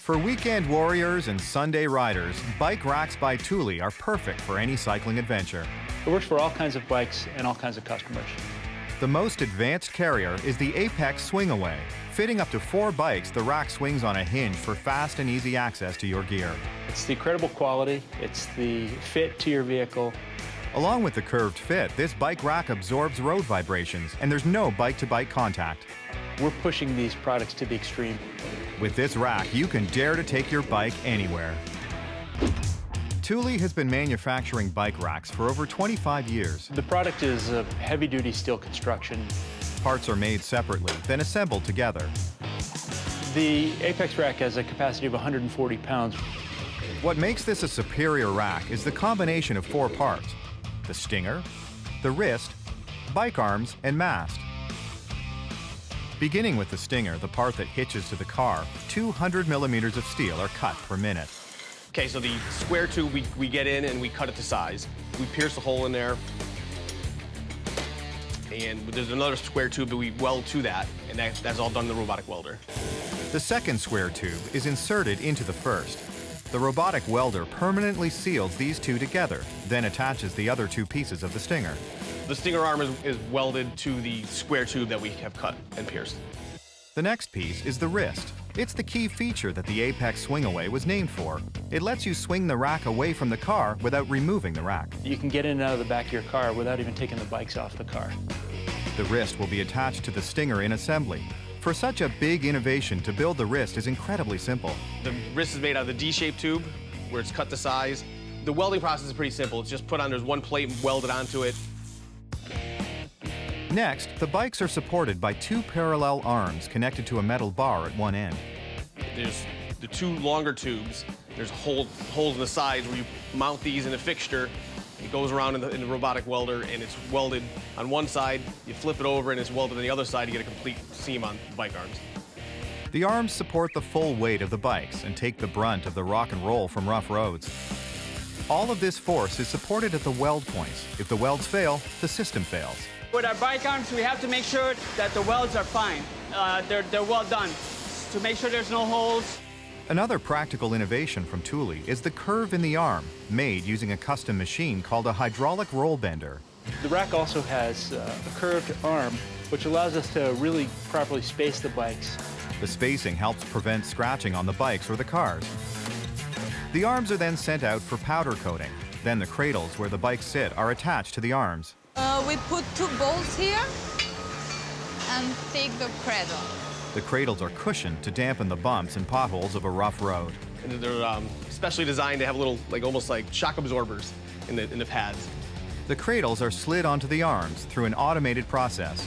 For weekend warriors and Sunday riders, bike racks by Thule are perfect for any cycling adventure. It works for all kinds of bikes and all kinds of customers. The most advanced carrier is the Apex Swing Away. Fitting up to 4 bikes, the rack swings on a hinge for fast and easy access to your gear. It's the incredible quality, it's the fit to your vehicle. Along with the curved fit, this bike rack absorbs road vibrations, and there's no bike-to-bike contact. We're pushing these products to the extreme. With this rack, you can dare to take your bike anywhere. Thule has been manufacturing bike racks for over 25 years. The product is a heavy-duty steel construction. Parts are made separately, then assembled together. The Apex rack has a capacity of 140 pounds. What makes this a superior rack is the combination of 4 parts: the stinger, the wrist, bike arms, and mast. Beginning with the stinger, the part that hitches to the car, 200 millimeters of steel are cut per minute. Okay, so the square tube, we get in and we cut it to size. We pierce a hole in there, and there's another square tube that we weld to that, and that's all done in the robotic welder. The second square tube is inserted into the first. The robotic welder permanently seals these two together, then attaches the other 2 pieces of the stinger. The stinger arm is welded to the square tube that we have cut and pierced. The next piece is the wrist. It's the key feature that the Apex Swing Away was named for. It lets you swing the rack away from the car without removing the rack. You can get in and out of the back of your car without even taking the bikes off the car. The wrist will be attached to the stinger in assembly. For such a big innovation, to build the wrist is incredibly simple. The wrist is made out of the D-shaped tube, where it's cut to size. The welding process is pretty simple. It's just put on, there's one plate welded onto it. Next, the bikes are supported by 2 parallel arms connected to a metal bar at one end. There's the 2 longer tubes. There's holes in the sides where you mount these in a fixture. It goes around in the robotic welder, and it's welded on one side. You flip it over, and it's welded on the other side to get a complete seam on the bike arms. The arms support the full weight of the bikes and take the brunt of the rock and roll from rough roads. All of this force is supported at the weld points. If the welds fail, the system fails. With our bike arms, we have to make sure that the welds are fine. They're well done, to make sure there's no holes. Another practical innovation from Thule is the curve in the arm, made using a custom machine called a hydraulic roll bender. The rack also has a curved arm, which allows us to really properly space the bikes. The spacing helps prevent scratching on the bikes or the cars. The arms are then sent out for powder coating. Then the cradles where the bikes sit are attached to the arms. We put 2 bolts here and take the cradle. The cradles are cushioned to dampen the bumps and potholes of a rough road. And they're specially designed to have little, almost like shock absorbers in the pads. The cradles are slid onto the arms through an automated process.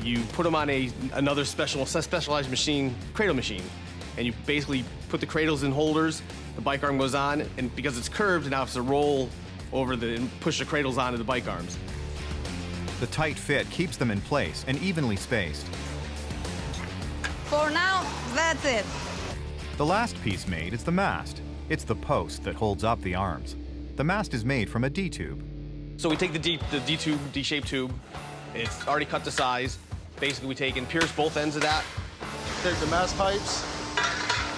You put them on another specialized machine, cradle machine, and you basically put the cradles in holders. The bike arm goes on, and because it's curved, now it's to roll over and push the cradles onto the bike arms. The tight fit keeps them in place and evenly spaced. For now, that's it. The last piece made is the mast. It's the post that holds up the arms. The mast is made from a D-tube. So we take the D-tube, D-shaped tube. It's already cut to size. Basically, we take and pierce both ends of that. Take the mast pipes,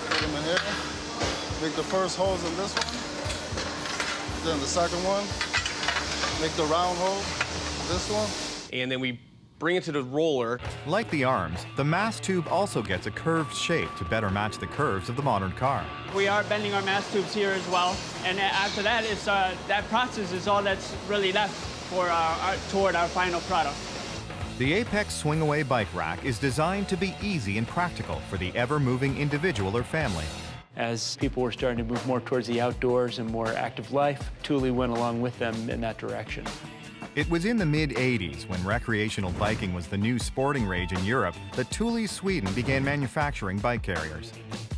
put them in here. Make the first holes in this one. Then the second one. Make the round hole, this one. And then we bring it to the roller. Like the arms, the mast tube also gets a curved shape to better match the curves of the modern car. We are bending our mast tubes here as well. And after that, that process is all that's really left for toward our final product. The Apex Swing Away bike rack is designed to be easy and practical for the ever-moving individual or family. As people were starting to move more towards the outdoors and more active life, Thule went along with them in that direction. It was in the mid-'80s, when recreational biking was the new sporting rage in Europe, that Thule Sweden began manufacturing bike carriers.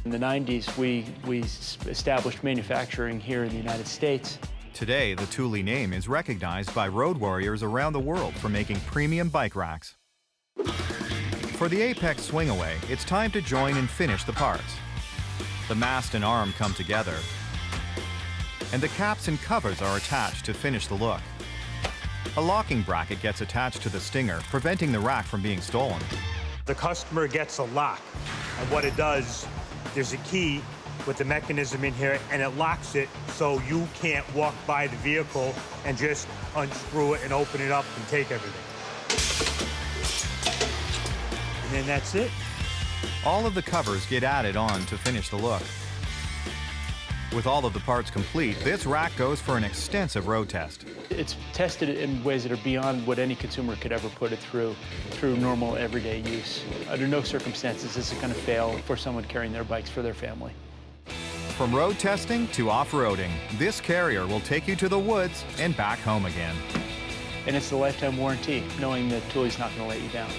In the 90s, we established manufacturing here in the United States. Today, the Thule name is recognized by road warriors around the world for making premium bike racks. For the Apex Swing Away, it's time to join and finish the parts. The mast and arm come together, and the caps and covers are attached to finish the look. A locking bracket gets attached to the stinger, preventing the rack from being stolen. The customer gets a lock, and what it does, there's a key with the mechanism in here, and it locks it so you can't walk by the vehicle and just unscrew it and open it up and take everything. And then that's it. All of the covers get added on to finish the look. With all of the parts complete, this rack goes for an extensive road test. It's tested in ways that are beyond what any consumer could ever put it through normal everyday use. Under no circumstances is it going to fail for someone carrying their bikes for their family. From road testing to off-roading, this carrier will take you to the woods and back home again. And it's the lifetime warranty, knowing that Thule's not going to let you down.